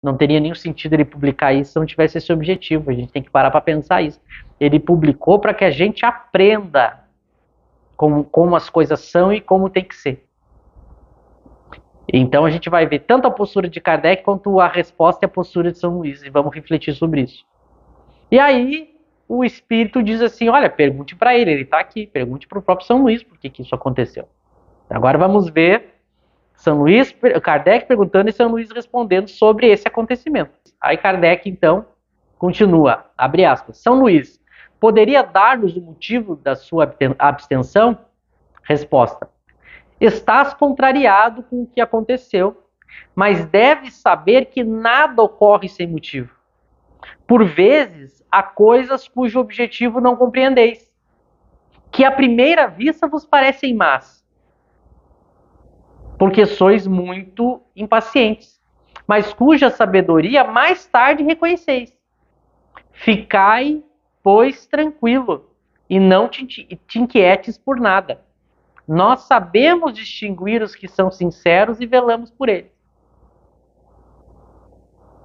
Não teria nenhum sentido ele publicar isso se não tivesse esse objetivo. A gente tem que parar para pensar isso. Ele publicou para que a gente aprenda como as coisas são e como tem que ser. Então a gente vai ver tanto a postura de Kardec quanto a resposta e a postura de São Luís. E vamos refletir sobre isso. E aí o Espírito diz assim, olha, pergunte para ele está aqui. Pergunte para o próprio São Luís por que isso aconteceu. Agora vamos ver São Luís, Kardec perguntando e São Luís respondendo sobre esse acontecimento. Aí Kardec, então, continua, abre aspas. São Luís, poderia dar-nos o motivo da sua abstenção? Resposta. Estás contrariado com o que aconteceu, mas deves saber que nada ocorre sem motivo. Por vezes, há coisas cujo objetivo não compreendeis, que à primeira vista vos parecem más, porque sois muito impacientes, mas cuja sabedoria mais tarde reconheceis. Ficai, pois, tranquilo, e não te inquietes por nada. Nós sabemos distinguir os que são sinceros e velamos por eles.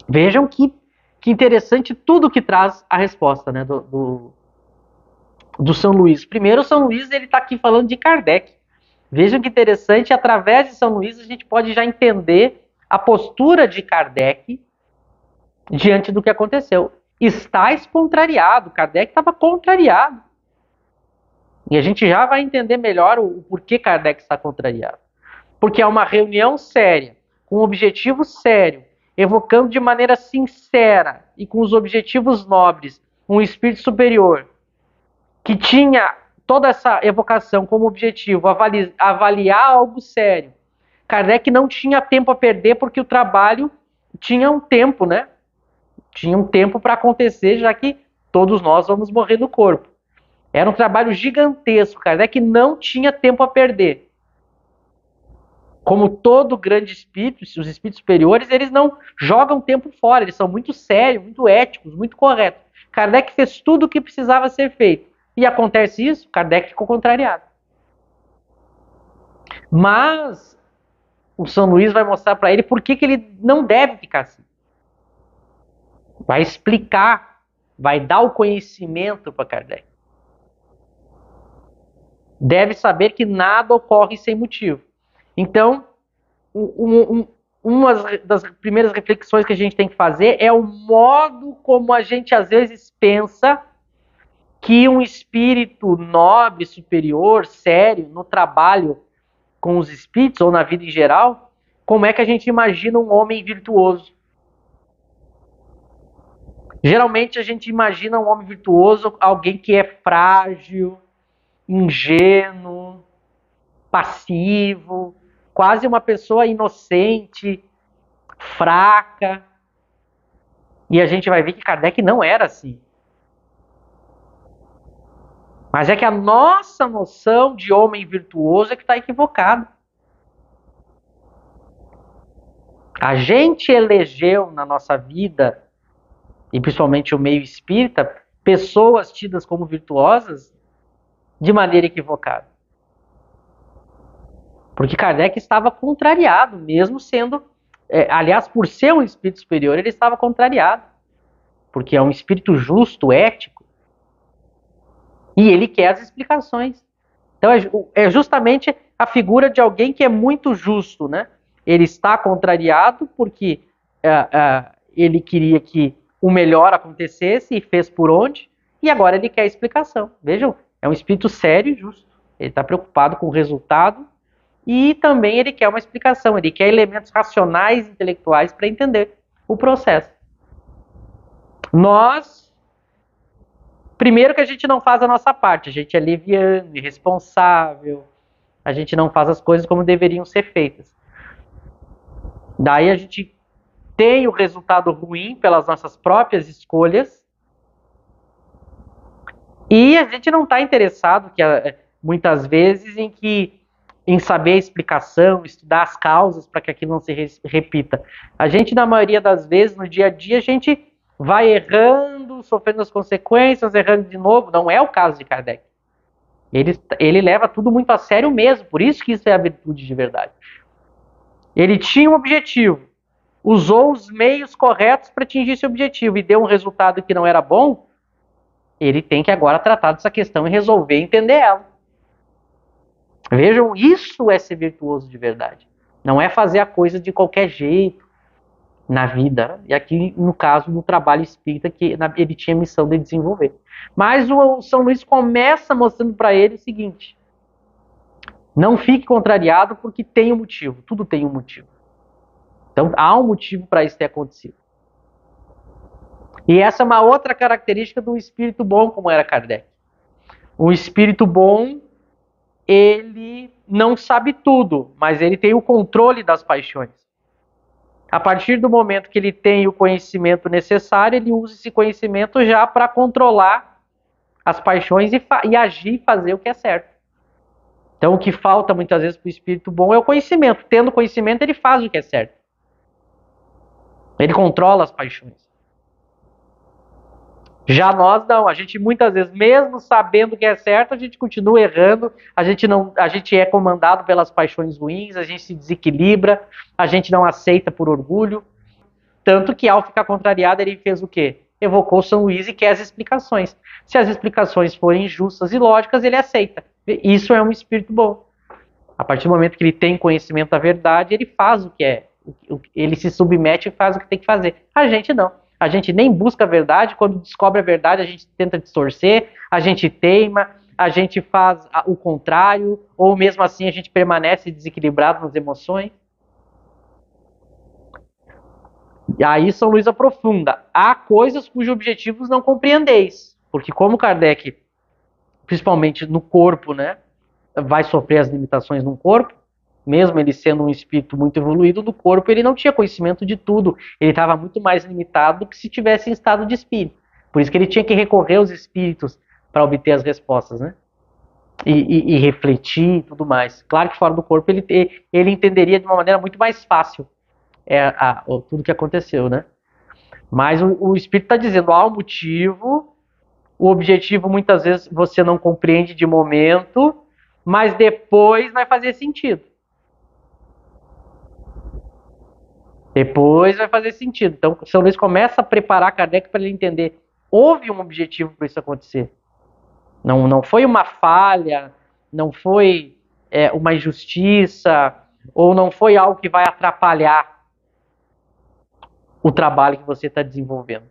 Vejam que interessante tudo que traz a resposta, né, do São Luís. Primeiro, o São Luís está aqui falando de Kardec. Vejam que interessante, através de São Luís a gente pode já entender a postura de Kardec diante do que aconteceu. Estais contrariado, Kardec estava contrariado. E a gente já vai entender melhor o porquê Kardec está contrariado. Porque é uma reunião séria, com um objetivo sério, evocando de maneira sincera e com os objetivos nobres um espírito superior que tinha toda essa evocação como objetivo avaliar algo sério. Kardec não tinha tempo a perder porque o trabalho tinha um tempo, né? Tinha um tempo para acontecer, já que todos nós vamos morrer no corpo. Era um trabalho gigantesco. Kardec não tinha tempo a perder. Como todo grande espírito, os espíritos superiores, eles não jogam tempo fora. Eles são muito sérios, muito éticos, muito corretos. Kardec fez tudo o que precisava ser feito. E acontece isso, Kardec ficou contrariado. Mas o São Luís vai mostrar para ele por que ele não deve ficar assim. Vai explicar, vai dar o conhecimento para Kardec. Deve saber que nada ocorre sem motivo. Então, uma das primeiras reflexões que a gente tem que fazer é o modo como a gente às vezes pensa que um espírito nobre, superior, sério, no trabalho com os espíritos ou na vida em geral, como é que a gente imagina um homem virtuoso. Geralmente a gente imagina um homem virtuoso alguém que é frágil, ingênuo, passivo, quase uma pessoa inocente, fraca. E a gente vai ver que Kardec não era assim. Mas é que a nossa noção de homem virtuoso é que está equivocada. A gente elegeu na nossa vida, e principalmente o meio espírita, pessoas tidas como virtuosas de maneira equivocada. Porque Kardec estava contrariado, mesmo sendo... aliás, por ser um espírito superior, ele estava contrariado. Porque é um espírito justo, ético. E ele quer as explicações. Então é justamente a figura de alguém que é muito justo, né? Ele está contrariado porque ele queria que o melhor acontecesse e fez por onde, e agora ele quer explicação. Vejam, é um espírito sério e justo. Ele está preocupado com o resultado e também ele quer uma explicação, ele quer elementos racionais, intelectuais para entender o processo. Primeiro que a gente não faz a nossa parte, a gente é leviano, irresponsável, a gente não faz as coisas como deveriam ser feitas. Daí a gente tem o resultado ruim pelas nossas próprias escolhas e a gente não está interessado, muitas vezes, em saber a explicação, estudar as causas para que aquilo não se repita. A gente, na maioria das vezes, no dia a dia, a gente vai errando, sofrendo as consequências, errando de novo. Não é o caso de Kardec. Ele leva tudo muito a sério mesmo, por isso que isso é a virtude de verdade. Ele tinha um objetivo, usou os meios corretos para atingir esse objetivo e deu um resultado que não era bom, ele tem que agora tratar dessa questão e resolver entender ela. Vejam, isso é ser virtuoso de verdade. Não é fazer a coisa de qualquer jeito na vida. E aqui, no caso, no trabalho espírita, que ele tinha a missão de desenvolver. Mas o São Luís começa mostrando para ele o seguinte: não fique contrariado porque tem um motivo. Tudo tem um motivo. Então, há um motivo para isso ter acontecido. E essa é uma outra característica do espírito bom, como era Kardec. O espírito bom, ele não sabe tudo, mas ele tem o controle das paixões. A partir do momento que ele tem o conhecimento necessário, ele usa esse conhecimento já para controlar as paixões e agir e fazer o que é certo. Então, o que falta muitas vezes para o espírito bom é o conhecimento. Tendo conhecimento, ele faz o que é certo. Ele controla as paixões. Já nós não, a gente muitas vezes, mesmo sabendo o que é certo, a gente continua errando, a gente é comandado pelas paixões ruins, a gente se desequilibra, a gente não aceita por orgulho. Tanto que ao ficar contrariado, ele fez o quê? Evocou São Luís e quer as explicações. Se as explicações forem justas e lógicas, ele aceita. Isso é um espírito bom. A partir do momento que ele tem conhecimento da verdade, ele faz o que é. Ele se submete e faz o que tem que fazer. A gente não. A gente nem busca a verdade, quando descobre a verdade a gente tenta distorcer, a gente teima, a gente faz o contrário, ou mesmo assim a gente permanece desequilibrado nas emoções. E aí São Luís aprofunda. Há coisas cujos objetivos não compreendeis, porque como Kardec, principalmente no corpo, né, vai sofrer as limitações no corpo, mesmo ele sendo um espírito muito evoluído, no corpo ele não tinha conhecimento de tudo. Ele estava muito mais limitado do que se tivesse em estado de espírito. Por isso que ele tinha que recorrer aos espíritos para obter as respostas, né? E refletir e tudo mais. Claro que fora do corpo ele entenderia de uma maneira muito mais fácil tudo que aconteceu, né? Mas o espírito está dizendo, há um motivo, o objetivo muitas vezes você não compreende de momento, mas depois vai fazer sentido. Depois vai fazer sentido. Então, São Luís começa a preparar Kardec para ele entender. Houve um objetivo para isso acontecer. Não foi uma falha, não foi uma injustiça, ou não foi algo que vai atrapalhar o trabalho que você está desenvolvendo.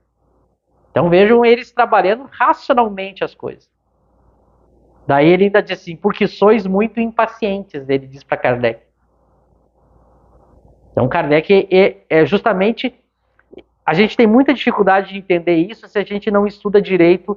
Então, vejam eles trabalhando racionalmente as coisas. Daí ele ainda diz assim, porque sois muito impacientes, ele diz para Kardec. Então, Kardec é justamente... A gente tem muita dificuldade de entender isso se a gente não estuda direito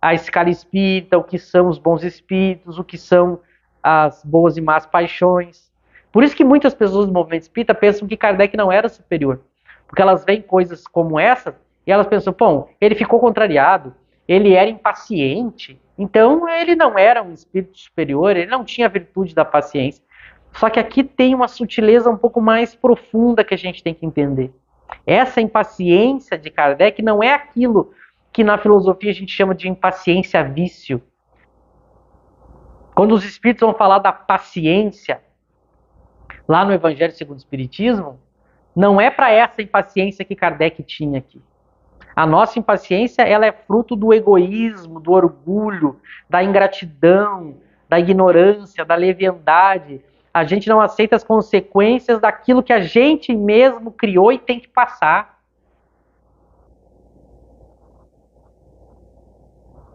a escala espírita, o que são os bons espíritos, o que são as boas e más paixões. Por isso que muitas pessoas do movimento espírita pensam que Kardec não era superior. Porque elas veem coisas como essa e elas pensam, bom, ele ficou contrariado, ele era impaciente, então ele não era um espírito superior, ele não tinha a virtude da paciência. Só que aqui tem uma sutileza um pouco mais profunda que a gente tem que entender. Essa impaciência de Kardec não é aquilo que na filosofia a gente chama de impaciência vício. Quando os espíritos vão falar da paciência, lá no Evangelho segundo o Espiritismo, não é para essa impaciência que Kardec tinha aqui. A nossa impaciência, ela é fruto do egoísmo, do orgulho, da ingratidão, da ignorância, da leviandade. A gente não aceita as consequências daquilo que a gente mesmo criou e tem que passar.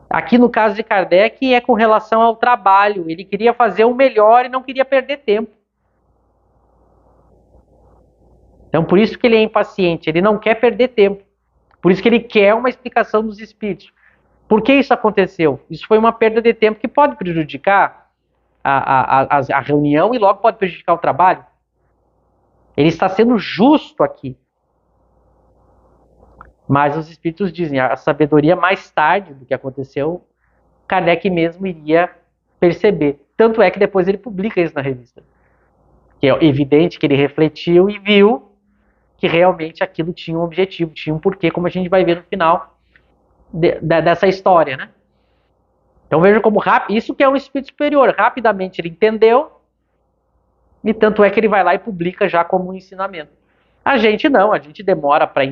Aqui no caso de Kardec é com relação ao trabalho. Ele queria fazer o melhor e não queria perder tempo. Então por isso que ele é impaciente, ele não quer perder tempo. Por isso que ele quer uma explicação dos espíritos. Por que isso aconteceu? Isso foi uma perda de tempo que pode prejudicar a reunião e logo pode prejudicar o trabalho. Ele está sendo justo aqui. Mas os espíritos dizem, a sabedoria mais tarde do que aconteceu, Kardec mesmo iria perceber. Tanto é que depois ele publica isso na revista. Que é evidente que ele refletiu e viu que realmente aquilo tinha um objetivo, tinha um porquê, como a gente vai ver no final dessa história, né? Então veja como isso que é um espírito superior, rapidamente ele entendeu, e tanto é que ele vai lá e publica já como um ensinamento. A gente não, a gente demora para